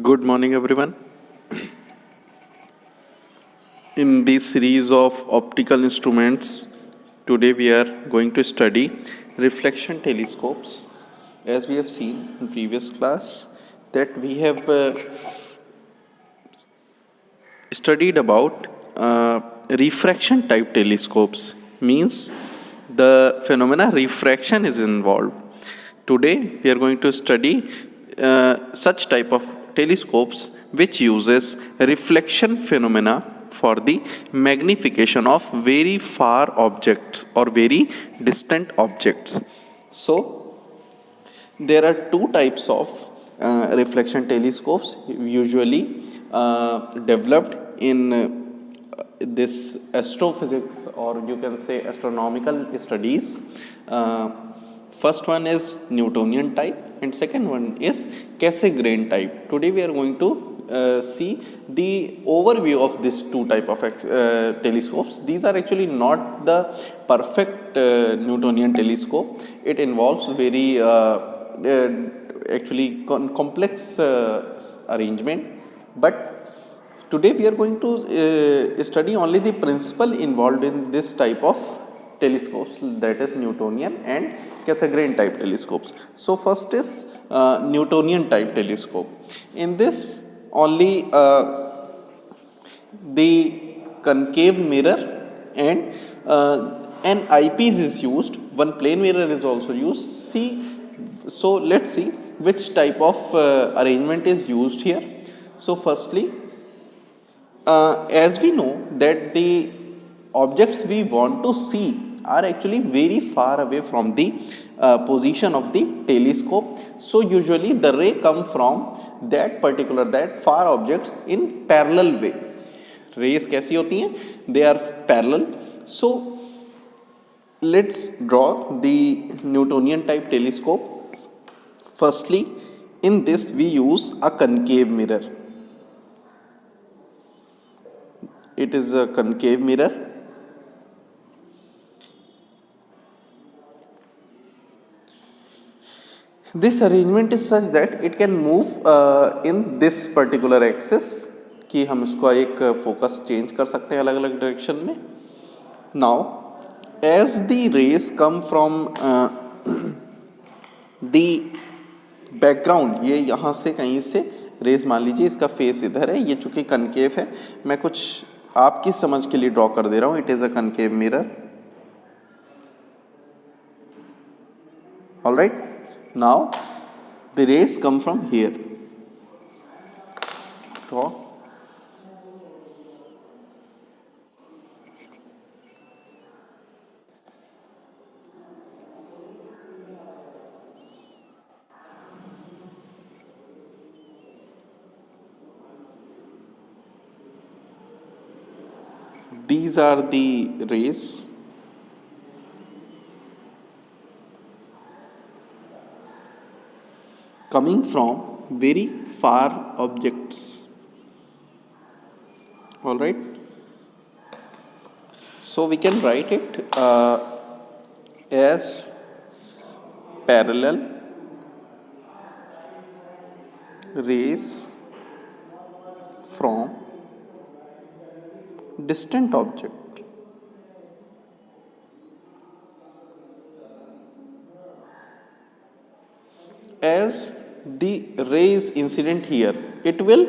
Good morning, everyone. In this series of optical instruments, today we are going to study reflection telescopes. As we have seen in previous class, that we have studied about refraction type telescopes, means the phenomena refraction is involved. Today we are going to study such type of telescopes which uses reflection phenomena for the magnification of very far objects or very distant objects. So there are two types of reflection telescopes usually developed in this astrophysics, or you can say astronomical studies. First one is Newtonian type and second one is Cassegrain type. Today we are going to see the overview of these two type of telescopes. These are actually not the perfect Newtonian telescope. It involves very actually complex arrangement, but today we are going to study only the principle involved in this type of telescopes, that is Newtonian and Cassegrain type telescopes. So first is Newtonian type telescope. In this only the concave mirror and an eyepiece is used. One plane mirror is also used. So let's see which type of arrangement is used here. So firstly, as we know that the objects we want to see are actually very far away from the position of the telescope. So usually the ray come from that far objects in parallel way. Rays कैसी होती हैं? They are parallel. So let's draw the Newtonian type telescope. Firstly, in this we use a concave mirror. It is a concave mirror. This arrangement is such that it can move in this particular axis, कि हम इसको एक focus change कर सकते हैं अलग अलग direction में. Now as the rays come from the background, ये यहाँ से कहीं से रेज, मान लीजिए इसका फेस इधर है, ये चूंकि कनकेव है, मैं कुछ आपकी समझ के लिए ड्रॉ कर दे रहा हूं. It is a concave mirror. All right, now the rays come from here. Draw. These are the rays coming from very far objects. All right. So we can write it as parallel rays from distant object. As the ray is incident here, it will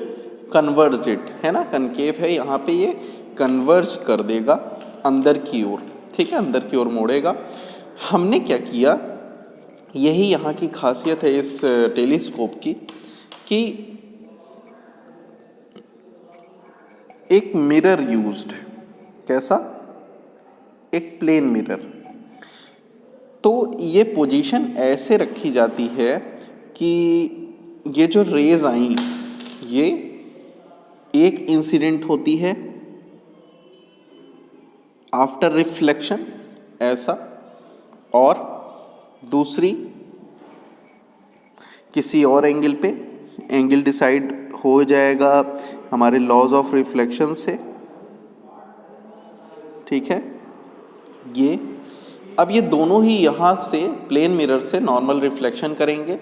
converge it, है ना, concave है यहाँ पे, ये converge कर देगा अंदर की ओर. ठीक है, अंदर की ओर मोड़ेगा. हमने क्या किया, यही यहाँ की खासियत है इस टेलीस्कोप की, कि एक मिरर यूज्ड है. कैसा? एक प्लेन मिरर. तो ये पोजीशन ऐसे रखी जाती है कि ये जो रेज आई, ये एक इंसिडेंट होती है आफ्टर रिफ्लेक्शन ऐसा, और दूसरी किसी और एंगल पे. एंगल डिसाइड हो जाएगा हमारे लॉज ऑफ रिफ्लेक्शन से. ठीक है, ये अब ये दोनों ही यहाँ से प्लेन मिरर से नॉर्मल रिफ्लेक्शन करेंगे.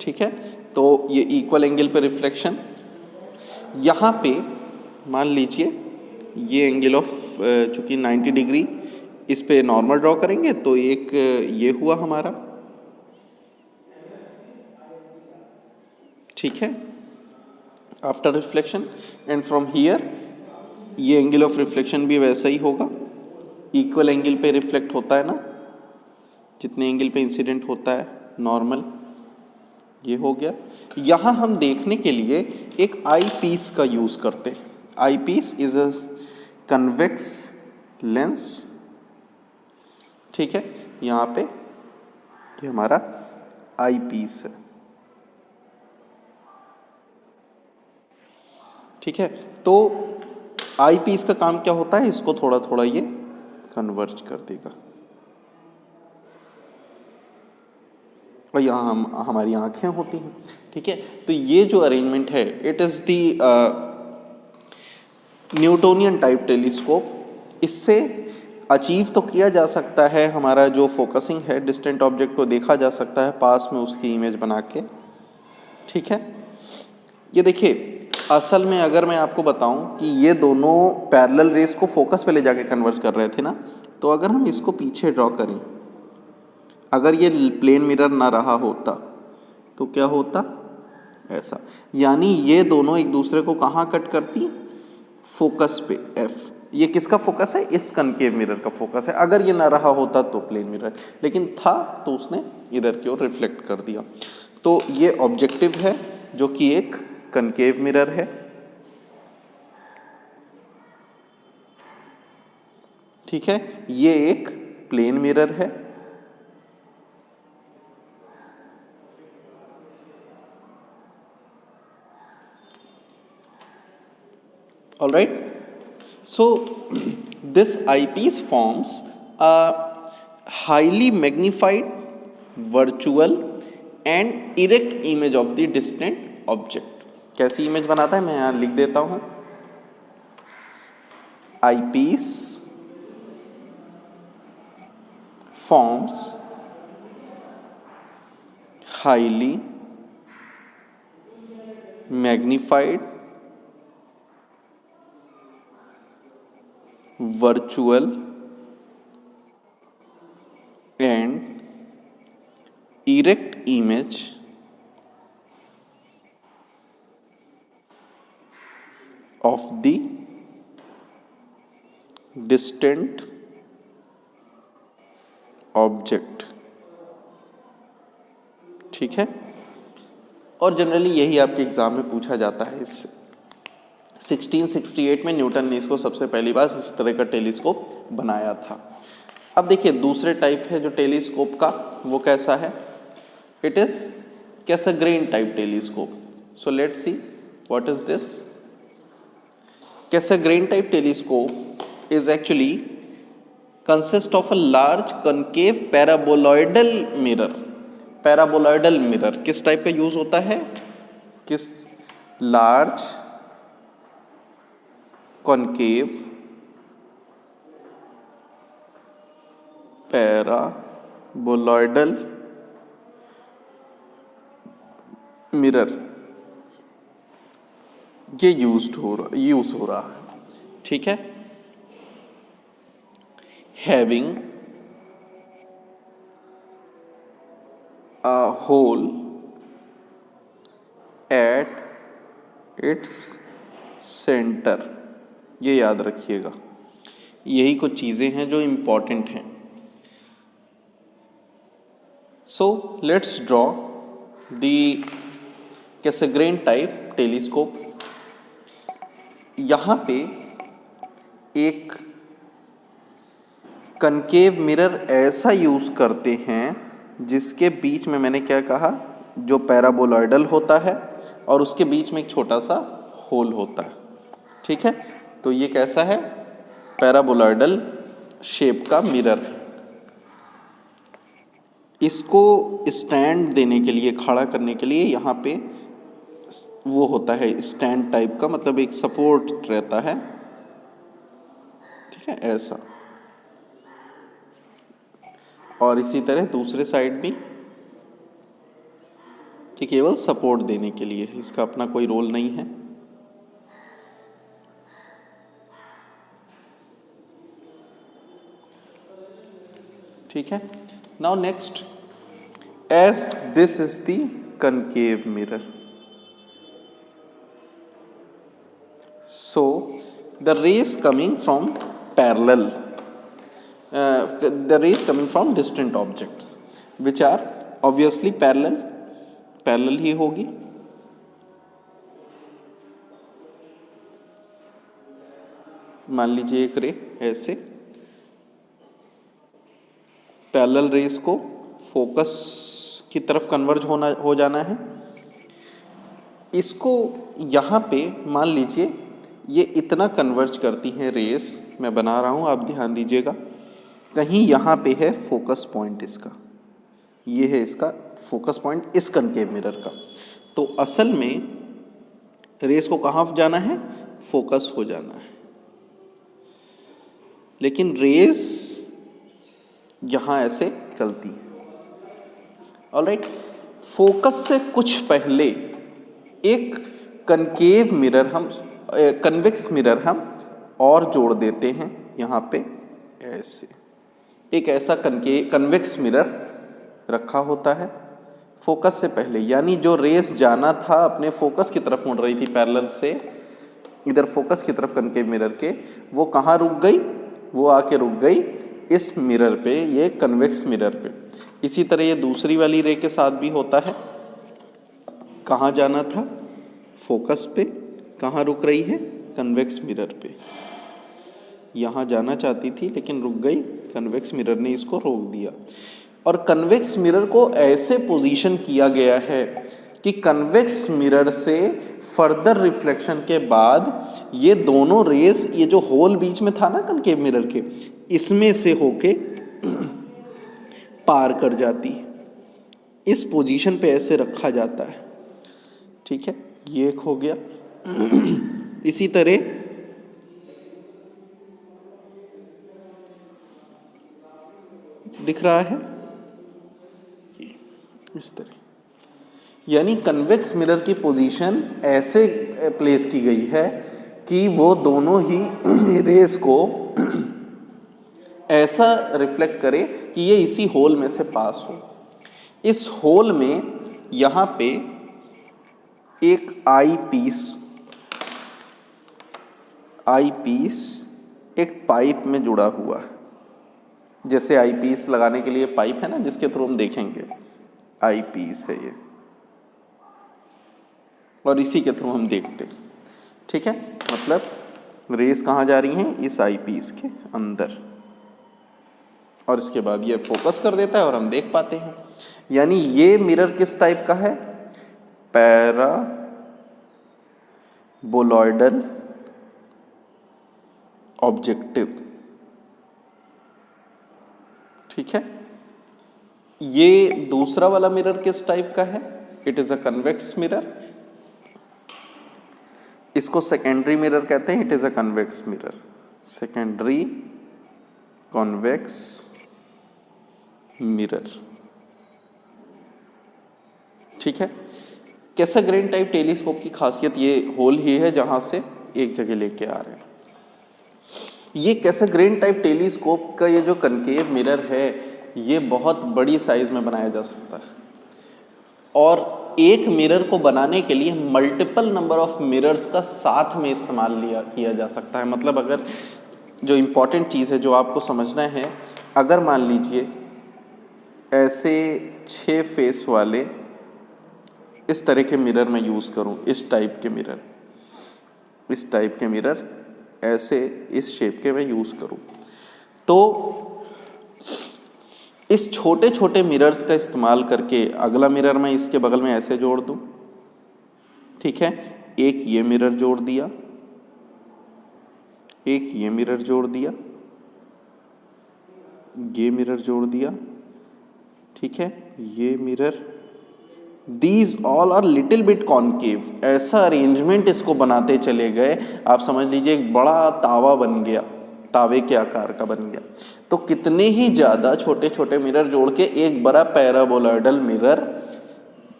ठीक है, तो ये इक्वल एंगल पे रिफ्लेक्शन यहाँ पे मान लीजिए ये एंगल ऑफ चूँकि 90 डिग्री, इस पे नॉर्मल ड्रॉ करेंगे तो एक ये हुआ हमारा, ठीक है, after reflection. And from here ये एंगल ऑफ रिफ्लेक्शन भी वैसा ही होगा, इक्वल एंगल पे रिफ्लेक्ट होता है ना, जितने एंगल पे इंसिडेंट होता है नॉर्मल, ये हो गया। यहाँ हम देखने के लिए एक आई पीस का यूज करते हैं। Eyepiece is a convex lens, ठीक है, यहाँ पे ये हमारा आई पीस है, ठीक है। तो आई पीस का काम क्या होता है, इसको थोड़ा थोड़ा ये कन्वर्ज कर देगा और यहाँ हमारी आंखें होती हैं, ठीक है। तो ये जो अरेंजमेंट है, it is the Newtonian type telescope. इससे अचीव तो किया जा सकता है, हमारा जो फोकसिंग है, डिस्टेंट ऑब्जेक्ट को देखा जा सकता है पास में उसकी इमेज बना के, ठीक है। ये देखिए, असल में अगर मैं आपको बताऊं कि ये दोनों पैरेलल रेस को फोकस पे ले जाके कन्वर्ज कर रहे थे ना, तो अगर हम इसको पीछे ड्रॉ करें, अगर ये प्लेन मिरर ना रहा होता तो क्या होता, ऐसा। यानी ये दोनों एक दूसरे को कहाँ कट करती, फोकस पे, एफ। ये किसका फोकस है, इस कनकेव मिरर का फोकस है। अगर ये ना रहा होता तो प्लेन मिरर, लेकिन था तो उसने इधर की ओर रिफ्लेक्ट कर दिया। तो ये ऑब्जेक्टिव है जो कि एक कनकेव मिरर है, ठीक है। ये एक प्लेन मिरर है, all right. So this eyepiece forms a highly magnified virtual and erect image of the distant object. कैसी इमेज बनाता है, मैं यहाँ लिख देता हूँ। eyepiece forms highly magnified virtual and erect image of the distant object, ठीक है। और जनरली यही आपके एग्जाम में पूछा जाता है। इससे 1668 में न्यूटन ने इसको सबसे पहली बार इस तरह का टेलीस्कोप बनाया था। अब देखिए दूसरे टाइप है जो टेलीस्कोप का, वो कैसा है, it is Cassegrain type telescope. So let's see what is this. Cassegrain type telescope is actually consist of a large concave paraboloidal mirror. Paraboloidal mirror किस टाइप का यूज होता है, किस लार्ज कॉनकेव पैराबोलॉइडल मिरर, ये use हो रहा है, ठीक है। Having a hole at its center, ये याद रखिएगा। यही कुछ चीज़ें हैं जो इम्पॉर्टेंट हैं। So let's draw the Cassegrain type telescope. यहाँ पे एक कनकेव मिरर ऐसा यूज़ करते हैं जिसके बीच में मैंने क्या कहा, जो पैराबोलॉइडल होता है और उसके बीच में एक छोटा सा होल होता है, ठीक है। तो ये कैसा है, पैराबोलॉइडल शेप का मिरर है। इसको स्टैंड देने के लिए, खड़ा करने के लिए यहाँ पे वो होता है स्टैंड टाइप का, मतलब एक सपोर्ट रहता है, ठीक है, ऐसा। और इसी तरह दूसरे साइड भी, कि केवल सपोर्ट देने के लिए है, इसका अपना कोई रोल नहीं है। ठीक है. Now next, as this is the concave mirror, so the rays coming from parallel, the rays coming from distant objects which are obviously parallel ही होगी. मान लीजिए एक रे ऐसे, पैरेलल रेस को फोकस की तरफ कन्वर्ज हो जाना है. इसको यहाँ पे मान लीजिए ये इतना कन्वर्ज करती हैं रेस, मैं बना रहा हूँ, आप ध्यान दीजिएगा. कहीं यहाँ पे है फोकस पॉइंट इसका, ये है इसका फोकस पॉइंट इस कनकेव मिरर का. तो असल में रेस को कहाँ जाना है, फोकस हो जाना है. लेकिन रेस यहाँ ऐसे चलती है. ऑलराइट, फोकस से कुछ पहले एक कनकेव मिरर हम, कन्वेक्स मिरर हम और जोड़ देते हैं यहाँ पे ऐसे. एक ऐसा कन्वेक्स मिरर रखा होता है फोकस से पहले, यानी जो रेस जाना था अपने फोकस की तरफ मुड़ रही थी पैरेलल से इधर फोकस की तरफ कनकेव मिरर के, वो कहाँ रुक गई, वो आके रुक गई इस मिरर पे, ये कन्वेक्स मिरर पे. इसी तरह ये दूसरी वाली रे के साथ भी होता है. कहाँ जाना था, फोकस पे, कहाँ रुक रही है, कन्वेक्स मिरर पे. यहाँ जाना चाहती थी लेकिन रुक गई, कन्वेक्स मिरर ने इसको रोक दिया. और कन्वेक्स मिरर को ऐसे पोजीशन किया गया है कि कन्वेक्स मिरर से फर्दर रिफ्लेक्शन के बाद ये दोनों रेस, ये जो होल बीच में था ना कनकेव मिरर के, इसमें से होके पार कर जाती. इस पोजीशन पे ऐसे रखा जाता है. ठीक है, ये एक हो गया. इसी तरह दिख रहा है इस तरह, यानी कन्वेक्स मिरर की पोजीशन ऐसे प्लेस की गई है कि वो दोनों ही रेस को ऐसा रिफ्लेक्ट करे कि ये इसी होल में से पास हो. इस होल में यहाँ पे एक आई पीस एक पाइप में जुड़ा हुआ है. जैसे आई पीस लगाने के लिए पाइप है ना जिसके थ्रू हम देखेंगे, आई पीस है ये, और इसी के थ्रू हम देखते हैं. ठीक है, मतलब रेस कहाँ जा रही हैं, इस आई पीस के अंदर, और इसके बाद ये फोकस कर देता है और हम देख पाते हैं. यानी ये मिरर किस टाइप का है, पैराबोलॉइडल ऑब्जेक्टिव. ठीक है, ये दूसरा वाला मिरर किस टाइप का है, it is a convex mirror. इसको सेकेंडरी मिरर कहते हैं, it is a convex mirror, secondary convex mirror. ठीक है, कैसाग्रेन टाइप टेलीस्कोप की खासियत ये होल ही है जहां से एक जगह लेके आ रहे हैं. ये कैसाग्रेन टाइप टेलीस्कोप का ये जो कनकेव मिरर है ये बहुत बड़ी साइज में बनाया जा सकता है, और एक मिरर को बनाने के लिए मल्टीपल नंबर ऑफ मिरर्स का साथ में इस्तेमाल किया जा सकता है. मतलब अगर जो इम्पोर्टेंट चीज़ है जो आपको समझना है, अगर मान लीजिए ऐसे 6 फेस वाले इस तरह के मिरर मैं यूज़ करूं, इस टाइप के मिरर ऐसे इस शेप के मैं यूज़ करूं, तो इस छोटे छोटे मिरर्स का इस्तेमाल करके अगला मिरर मैं इसके बगल में ऐसे जोड़ दूं. ठीक है, एक ये मिरर जोड़ दिया, एक ये मिरर जोड़ दिया, ये मिरर जोड़ दिया. ठीक है, ये mirror, these all are little bit concave. ऐसा अरेंजमेंट इसको बनाते चले गए, आप समझ लीजिए एक बड़ा तावा बन गया, तावे के आकार का बन गया. तो कितने ही ज़्यादा छोटे छोटे मिरर जोड़ के एक बड़ा पैराबोलॉइडल मिरर,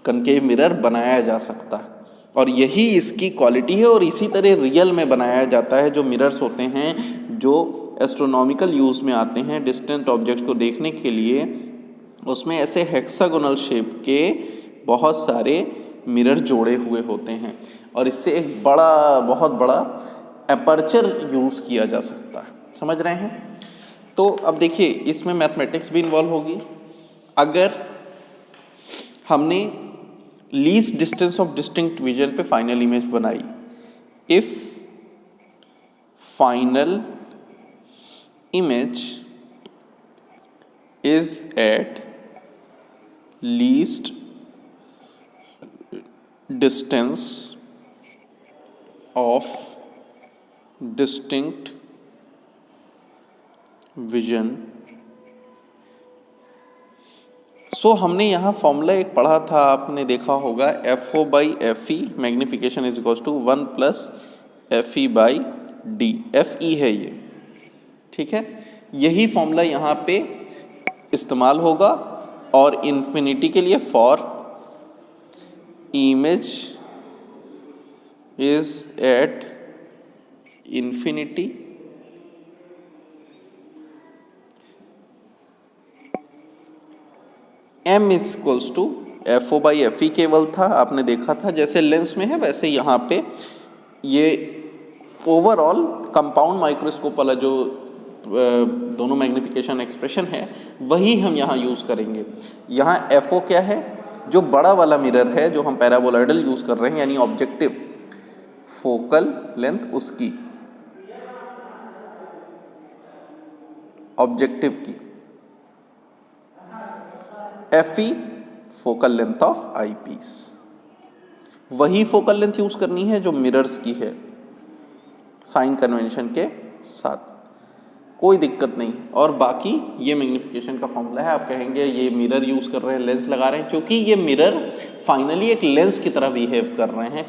कनकेव मिरर बनाया जा सकता है. और यही इसकी क्वालिटी है, और इसी तरह रियल में बनाया जाता है. जो मिरर्स होते हैं जो एस्ट्रोनॉमिकल यूज़ में आते हैं डिस्टेंट ऑब्जेक्ट को देखने के लिए, उसमें ऐसे हेक्सागोनल शेप के बहुत सारे मिरर जोड़े हुए होते हैं और इससे एक बहुत बड़ा एपर्चर यूज़ किया जा सकता है। समझ रहे हैं? तो अब देखिए इसमें मैथमेटिक्स भी इन्वॉल्व होगी। अगर हमने least distance of distinct vision पे फाइनल इमेज बनाई, if final image is at least distance of distinct vision, so हमने यहाँ फॉर्मूला एक पढ़ा था, आपने देखा होगा, FO by FE magnification is equal to 1 plus FE by D। FE है ये, ठीक है। यही फॉर्मूला यहाँ पे इस्तेमाल होगा और इन्फिनिटी के लिए for image is at infinity M is equals to FO by FE केवल था, आपने देखा था जैसे लेंस में है वैसे यहाँ पे ये ओवरऑल कंपाउंड माइक्रोस्कोप वाला जो दोनों मैग्निफिकेशन एक्सप्रेशन है वही हम यहाँ यूज़ करेंगे। यहाँ FO क्या है? जो बड़ा वाला मिरर है जो हम पैराबोलॉइडल यूज़ कर रहे हैं यानी ऑब्जेक्टिव फोकल लेंथ उसकी, ऑब्जेक्टिव की। FE focal length of eyepiece, वही फोकल लेंथ यूज करनी है जो मिरर्स की है साइन कन्वेंशन के साथ, कोई दिक्कत नहीं। और बाकी ये मैग्निफिकेशन का फॉर्मूला है। आप कहेंगे ये मिरर यूज कर रहे हैं, लेंस लगा रहे हैं, क्योंकि ये मिरर फाइनली एक लेंस की तरह बिहेव कर रहे हैं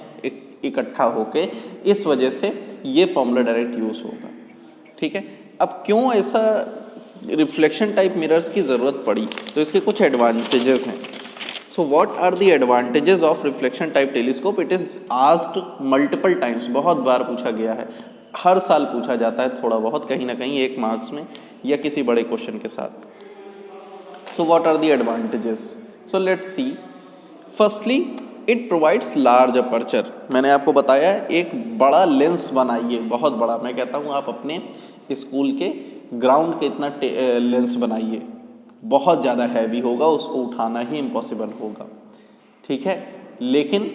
इकट्ठा होके, इस वजह से ये फॉर्मूला डायरेक्ट यूज होगा, ठीक है। अब क्यों ऐसा रिफ्लेक्शन टाइप मिरर्स की ज़रूरत पड़ी, तो इसके कुछ एडवांटेजेस हैं। So what are the advantages of reflection type telescope? It is asked multiple times, बहुत बार पूछा गया है, हर साल पूछा जाता है थोड़ा बहुत, कहीं ना कहीं एक मार्क्स में या किसी बड़े क्वेश्चन के साथ। So what are the advantages? So let's see. Firstly it provides large aperture. मैंने आपको बताया एक बड़ा लेंस बनाइए, बहुत बड़ा। मैं कहता हूँ आप अपने स्कूल के ग्राउंड के इतना लेंस बनाइए, बहुत ज़्यादा हैवी होगा, उसको उठाना ही इम्पॉसिबल होगा, ठीक है। लेकिन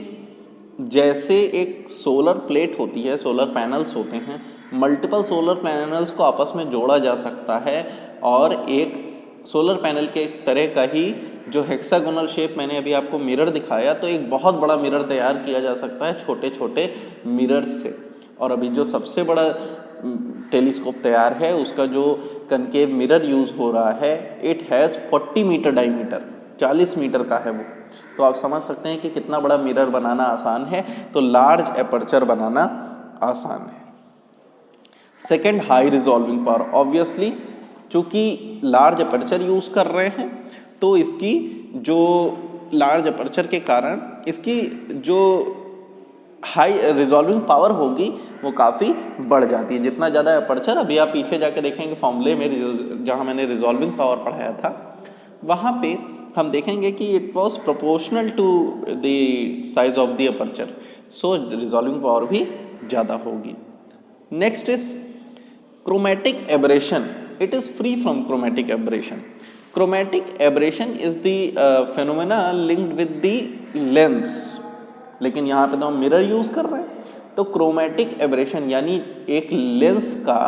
जैसे एक सोलर प्लेट होती है, सोलर पैनल्स होते हैं, मल्टीपल सोलर पैनल्स को आपस में जोड़ा जा सकता है और एक सोलर पैनल के एक तरह का ही जो हेक्सागोनल शेप मैंने अभी आपको मिरर दिखाया, तो एक बहुत बड़ा मिरर तैयार किया जा सकता है छोटे छोटे मिरर से। और अभी जो सबसे बड़ा टेलीस्कोप तैयार है उसका जो कनकेव मिरर यूज़ हो रहा है, it has 40 meter diameter, 40 meter का है वो। तो आप समझ सकते हैं कि कितना बड़ा मिरर बनाना आसान है, तो लार्ज एपर्चर बनाना आसान है। Second, high resolving power. Obviously चूँकि लार्ज एपर्चर यूज़ कर रहे हैं तो इसकी जो लार्ज एपर्चर के कारण इसकी जो हाई रिजॉल्विंग पावर होगी वो काफ़ी बढ़ जाती है। जितना ज़्यादा एपर्चर, अभी आप पीछे जाके देखेंगे फॉर्मूले में जहाँ मैंने रिजॉल्विंग पावर पढ़ाया था, वहाँ पे हम देखेंगे कि it was proportional to the size of the aperture, so resolving power भी ज़्यादा होगी। Next is chromatic aberration. It is free from chromatic aberration. Chromatic aberration is the phenomena linked with the lens, लेकिन यहाँ पे तो हम mirror use कर रहे हैं, तो क्रोमैटिक एब्रेशन यानी एक लेंस का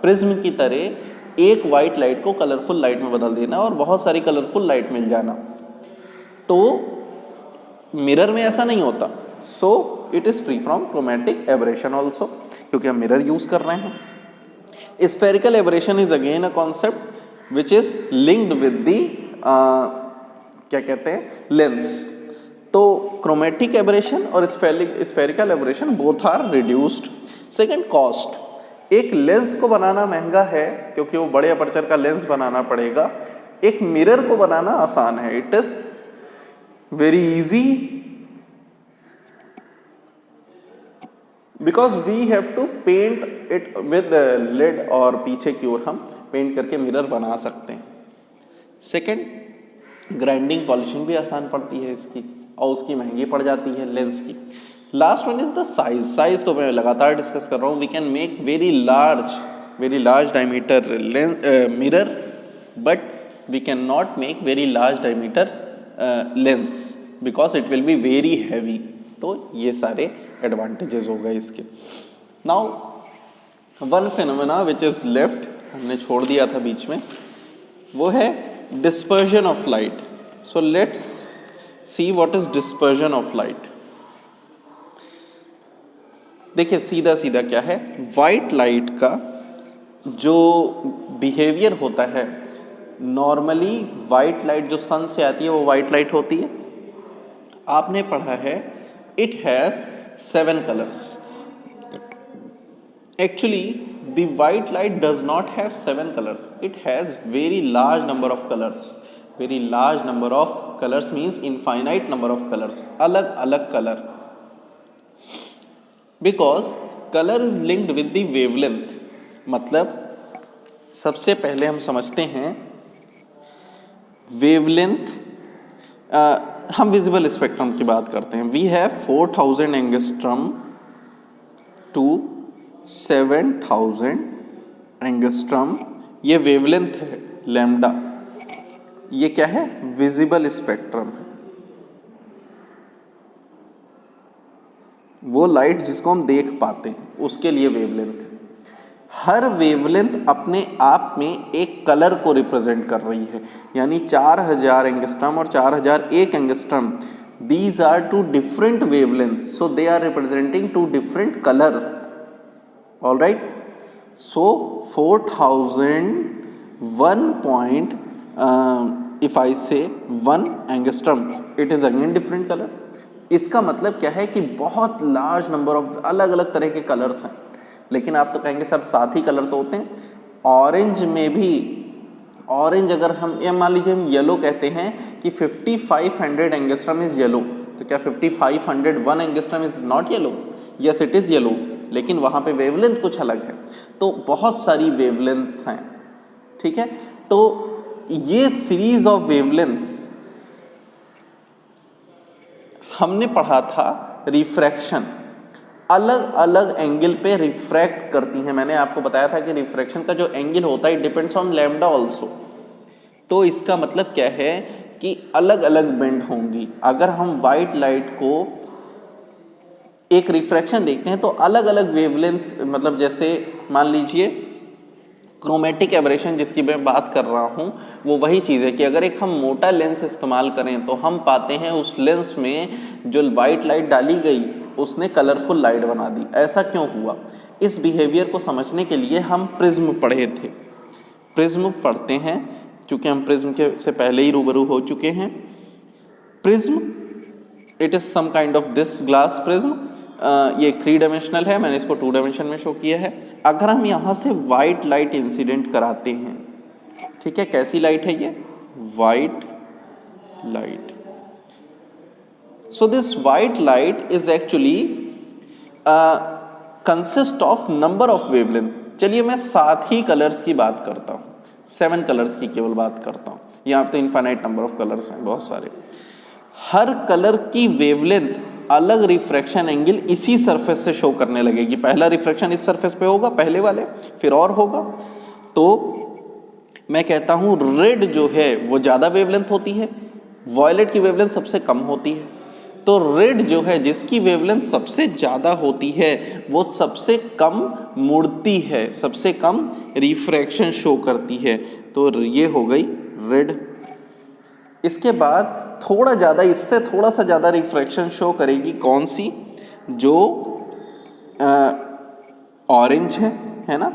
प्रिज्म की तरह एक वाइट लाइट को कलरफुल लाइट में बदल देना और बहुत सारी कलरफुल लाइट मिल जाना, तो मिरर में ऐसा नहीं होता। So it is free from chromatic aberration also, क्योंकि हम मिरर यूज़ कर रहे हैं। Spherical aberration is again a concept which is linked with the क्या कहते हैं, लेंस। तो क्रोमैटिक एब्रेशन और spherical aberration both are reduced. Second, cost. एक लेंस को बनाना महंगा है क्योंकि वो बड़े अपर्चर का लेंस बनाना पड़ेगा। एक मिरर को बनाना आसान है। It is very easy because we have to paint it with lead, और पीछे की ओर हम पेंट करके मिरर बना सकते हैं। सेकेंड, ग्राइंडिंग पॉलिशिंग भी आसान पड़ती है इसकी, और उसकी महंगी पड़ जाती है लेंस की। Last one is the size. Size तो मैं लगातार डिस्कस कर रहा हूँ। We can make very large diameter mirror, but we can not make very large diameter lens because it will be very heavy. तो ये सारे एडवांटेजेस हो गए इसके। Now one phenomena which is left, हमने छोड़ दिया था बीच में, वो है dispersion of light. So let's see what is dispersion of light. देखिए सीधा सीधा क्या है, वाइट लाइट का जो बिहेवियर होता है, नॉर्मली वाइट लाइट जो सन से आती है वो वाइट लाइट होती है। आपने पढ़ा है it has 7 colours. Actually the white light does not have 7 colors, it has very large number of colors. Very large number of colors means infinite number of colors, अलग अलग color, because color is linked with the wavelength। मतलब सबसे पहले हम समझते हैं wavelength. हम visible spectrum की बात करते हैं। We have 4000 angstrom to 7000 angstrom, ये वेवलेंथ है लैम्डा। ये क्या है, विजिबल स्पेक्ट्रम है, वो लाइट जिसको हम देख पाते हैं उसके लिए वेवलेंथ है। हर वेवलेंथ अपने आप में एक कलर को रिप्रेजेंट कर रही है, यानी 4000 एंगस्ट्रम और 4001 angstrom, these are two different wavelength, so they are representing two different colour. All right, so 4001 point, if I say 1 angstrom, it is again different color। इसका मतलब क्या है कि बहुत लार्ज नंबर ऑफ अलग अलग तरह के कलर्स हैं। लेकिन आप तो कहेंगे सर 7 ही कलर तो होते हैं। ऑरेंज में भी, ऑरेंज अगर हम ये मान लीजिए हम येलो कहते हैं कि 5500 एंगस्ट्रम इज येलो, तो क्या 5501 angstrom is not yellow? Yes it is yellow, लेकिन वहां पे वेवलेंथ कुछ अलग है। तो बहुत सारी वेवलेंथ्स हैं, ठीक है। तो ये सीरीज ऑफ वेवलेंथ्स हमने पढ़ा था रिफ्रैक्शन, अलग अलग एंगल पे रिफ्रैक्ट करती हैं। मैंने आपको बताया था कि रिफ्रैक्शन का जो एंगल होता है it depends on lambda also. तो इसका मतलब क्या है कि अलग अलग बेंड होंगी। अगर हम वाइट लाइट को एक रिफ्रैक्शन देखते हैं तो अलग अलग वेवलेंथ, मतलब जैसे मान लीजिए क्रोमेटिक एबरेशन जिसकी मैं बात कर रहा हूं, वो वही चीज़ है कि अगर एक हम मोटा लेंस इस्तेमाल करें तो हम पाते हैं उस लेंस में जो वाइट लाइट डाली गई उसने कलरफुल लाइट बना दी। ऐसा क्यों हुआ? इस बिहेवियर को समझने के लिए हम प्रिज्म पढ़े थे। प्रिज्म पढ़ते हैं क्योंकि हम प्रिज्म के से पहले ही रूबरू हो चुके हैं। Prism it is some kind of this glass prism. ये 3 डायमेंशनल है, मैंने इसको 2 डायमेंशन में शो किया है। अगर हम यहाँ से वाइट लाइट इंसिडेंट कराते हैं, ठीक है, कैसी लाइट है ये? White light. So this white light is actually consist of number of wavelength. चलिए मैं 7 ही कलर्स की बात करता हूँ, 7 कलर्स की केवल बात करता हूँ। यहाँ पे तो इनफाइनाइट नंबर ऑफ कलर्स हैं, बहुत सारे। हर कलर की वेवलेंथ अलग रिफ्रैक्शन एंगल इसी सरफेस से शो करने लगेगी। पहला रिफ्रैक्शन इस सरफेस पे होगा, पहले वाले, फिर और होगा। तो मैं कहता हूं रेड जो है वो ज़्यादा वेवलेंथ होती है, वॉयलेट की वेवलेंथ सबसे कम होती है। तो रेड जो है जिसकी वेवलेंथ सबसे ज़्यादा होती है वो सबसे कम मुड़ती है, सबसे कम रिफ्रैक्शन शो करती है। तो ये हो गई रेड। इसके बाद थोड़ा ज़्यादा, इससे थोड़ा सा ज़्यादा रिफ्रैक्शन शो करेगी कौन सी? जो ऑरेंज है ना।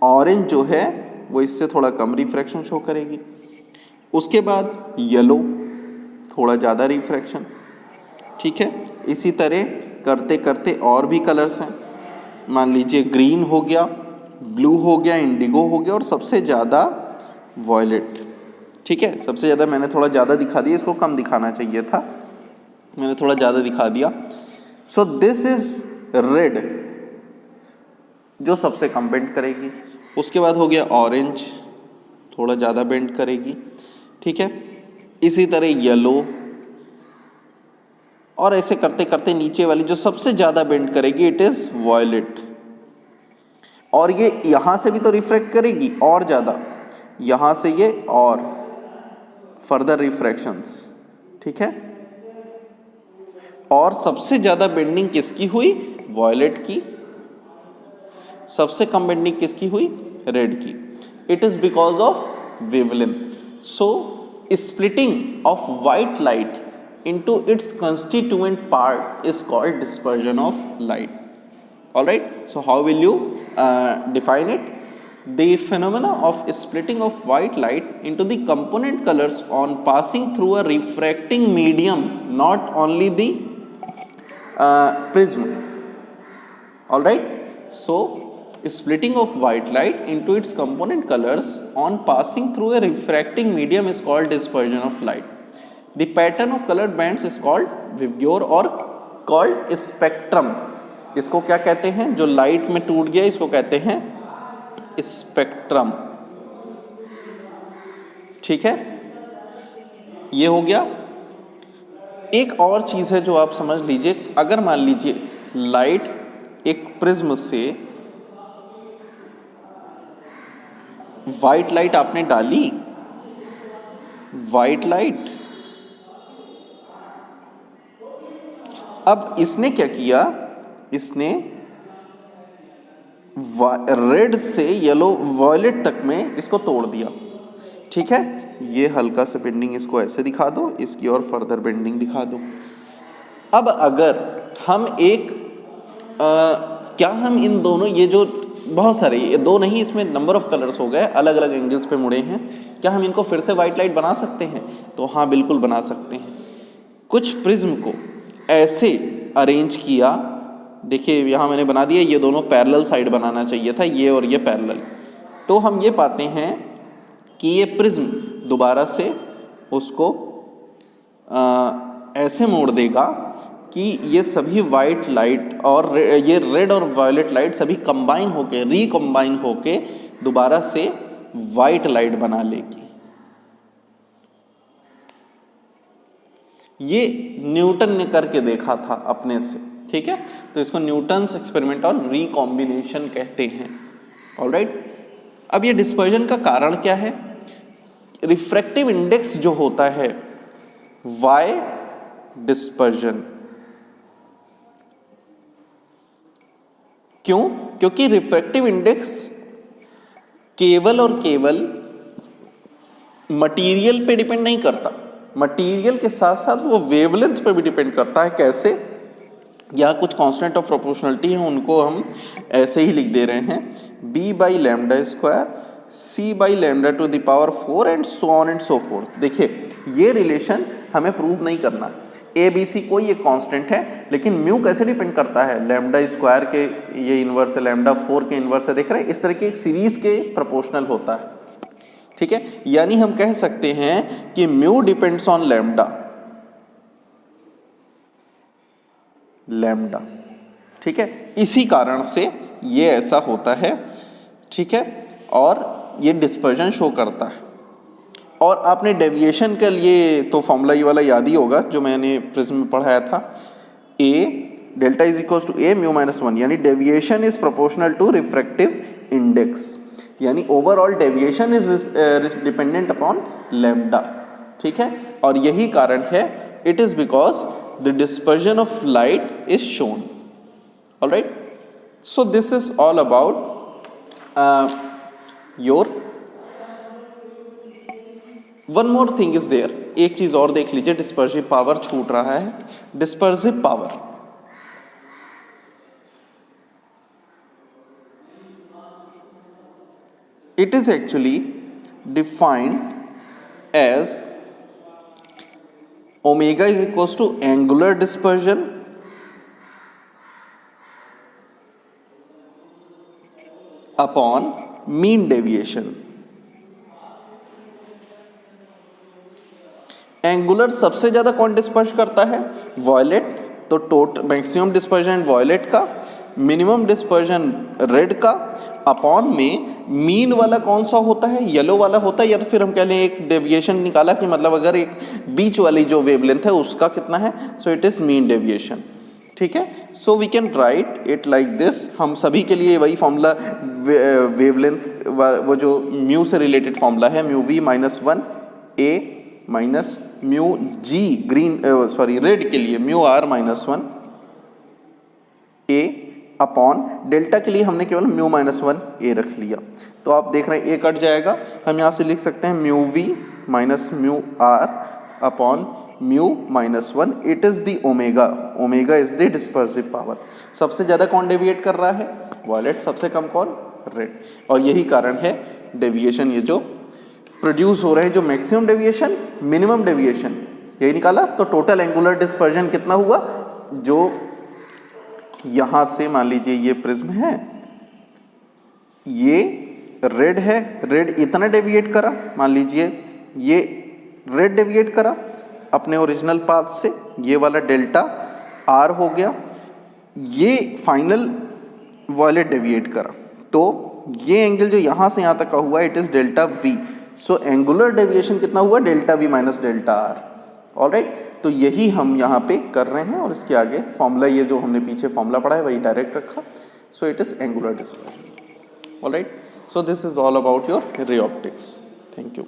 ऑरेंज जो है वो इससे थोड़ा कम रिफ्रैक्शन शो करेगी। उसके बाद येलो, थोड़ा ज़्यादा रिफ्रैक्शन, ठीक है। इसी तरह करते करते और भी कलर्स हैं, मान लीजिए ग्रीन हो गया, ब्लू हो गया, इंडिगो हो गया और सबसे ज़्यादा वॉयलेट, ठीक है। सबसे ज़्यादा मैंने थोड़ा ज़्यादा दिखा दिया, इसको कम दिखाना चाहिए था, मैंने थोड़ा ज़्यादा दिखा दिया। सो दिस इज रेड। जो सबसे कम बेंड करेगी। उसके बाद हो गया ऑरेंज, थोड़ा ज़्यादा बेंड करेगी, ठीक है। इसी तरह येलो, और ऐसे करते करते नीचे वाली जो सबसे ज़्यादा बेंड करेगी इट इज़ वॉयलेट। और ये यहाँ से भी तो रिफ्रैक्ट करेगी और ज़्यादा, यहाँ से ये और फर्दर रिफ्रैक्शंस, ठीक है। और सबसे ज़्यादा बेंडिंग किसकी हुई? वॉयलेट की। सबसे कम बेंडिंग किसकी हुई? रेड की। It is because of wavelength. So splitting of white light into its constituent part is called dispersion of light. All right, so how will you define it? The phenomena of splitting of white light into the component colors on passing through a refracting medium, not only the prism. All right, so splitting of white light into its component colors on passing through a refracting medium is called dispersion of light. The pattern of colored bands is called विब्ग्योर और called spectrum. इसको क्या कहते हैं? जो light में टूट गया इसको कहते हैं स्पेक्ट्रम, ठीक है। ये हो गया। एक और चीज है जो आप समझ लीजिए, अगर मान लीजिए लाइट एक प्रिज्म से व्हाइट लाइट आपने डाली, व्हाइट लाइट, अब इसने क्या किया? इसने रेड से येलो वॉयलेट तक में इसको तोड़ दिया, ठीक है। ये हल्का सा बेंडिंग इसको ऐसे दिखा दो, इसकी और फर्दर बेंडिंग दिखा दो। अब अगर हम एक क्या हम इन दोनों, ये जो बहुत सारे, ये दो नहीं, इसमें नंबर ऑफ कलर्स हो गए, अलग अलग एंगल्स पे मुड़े हैं, क्या हम इनको फिर से व्हाइट लाइट बना सकते हैं? तो हाँ, बिल्कुल बना सकते हैं। कुछ प्रिज्म को ऐसे अरेंज किया, देखिए यहाँ मैंने बना दिया, ये दोनों पैरेलल साइड बनाना चाहिए था, ये और ये पैरेलल। तो हम ये पाते हैं कि ये प्रिज्म दोबारा से उसको ऐसे मोड़ देगा कि ये सभी वाइट लाइट और ये रेड और वायलेट लाइट सभी कंबाइन होके, रिकंबाइन होके दोबारा से वाइट लाइट बना लेगी। ये न्यूटन ने करके देखा था अपने से, ठीक है। तो इसको न्यूटन्स एक्सपेरिमेंट ऑन रिकॉम्बिनेशन कहते हैं। ऑलराइट, अब ये डिस्पर्जन का कारण क्या है? रिफ्रैक्टिव इंडेक्स जो होता है, वाई डिस्पर्जन। क्यों? क्योंकि रिफ्रैक्टिव इंडेक्स केवल और केवल मटेरियल पे डिपेंड नहीं करता, मटेरियल के साथ साथ वो वेवलेंथ पे भी डिपेंड करता है। कैसे? या कुछ कांस्टेंट ऑफ प्रोपोर्शनलिटी है, उनको हम ऐसे ही लिख दे रहे हैं, b by lambda square c by lambda two the power 4 and so on and so fourth. देखिए, ये रिलेशन हमें प्रूव नहीं करना। ए बी सी कोई एक कांस्टेंट है, लेकिन म्यू कैसे डिपेंड करता है? लैम्डा स्क्वायर के ये इनवर्स है, लैम्डा 4 के इनवर्स है, देख रहे हैं? इस तरह की एक सीरीज के प्रोपोर्शनल होता है, ठीक है। यानी हम कह सकते हैं कि mu depends on lambda, lambda, ठीक है। इसी कारण से ये ऐसा होता है, ठीक है, और ये डिस्पर्जन शो करता है। और आपने डेविएशन के लिए तो फॉर्मूला ये वाला याद ही होगा जो मैंने प्रिज्म में पढ़ाया था, A delta is equal to A mu minus 1, यानी deviation is proportional to refractive index, यानी overall deviation is dependent upon lambda, ठीक है। और यही कारण है, it is because the dispersion of light is shown. Alright, so this is all about your. One more thing is there, एक चीज और देख लीजिए, डिस्पर्सिव पावर छूट रहा है। Dispersive power, it is actually defined as omega is equals to angular dispersion upon mean deviation। Angular सबसे ज्यादा कौन डिस्पर्स करता है? वॉयलेट, तो टोटल मैक्सिमम डिस्पर्जन वॉयलेट का, मिनिमम डिस्पर्जन रेड का अपॉन में मीन वाला कौन सा होता है, येलो वाला होता है, या तो फिर हम कह लें एक डेविएशन निकाला कि मतलब अगर एक बीच वाली जो वेवलेंथ है उसका कितना है, so it is mean deviation. ठीक है, so we can write it like this. हम सभी के लिए वही फॉर्मूला वेवलेंथ वो जो म्यू से रिलेटेड फॉर्मूला है, mu we minus 1 A minus mu G green sorry red के लिए mu R minus 1 A upon delta के लिए हमने केवल म्यू माइनस 1 ए रख लिया। तो आप देख रहे हैं ए कट जाएगा, हम यहाँ से लिख सकते हैं mu we minus mu r upon mu minus 1, it is the omega, omega is the dispersive power. सबसे ज़्यादा कौन डेविएट कर रहा है, वायलेट, सबसे कम कौन, रेड। और यही कारण है डेविएशन ये जो प्रोड्यूस हो रहे हैं, जो मैक्सिमम डेविएशन मिनिमम डेविएशन यही निकाला। तो टोटल एंगुलर डिस्पर्जन कितना हुआ, जो यहां से मान लीजिए ये प्रिज्म है, ये रेड है, रेड इतना डेविएट करा, मान लीजिए ये रेड डेविएट करा अपने ओरिजिनल पाथ से, ये वाला डेल्टा आर हो गया, ये फाइनल वायलेट डेविएट करा, तो ये एंगल जो यहां से यहां तक का हुआ it is delta we. So angular deviation कितना हुआ, delta we minus delta R. Alright, तो यही हम यहाँ पे कर रहे हैं और इसके आगे फॉर्मूला ये जो हमने पीछे फॉर्मूला पढ़ा है वही डायरेक्ट रखा। सो it is angular dispersion. Alright, so this is all about your ray optics. Thank you.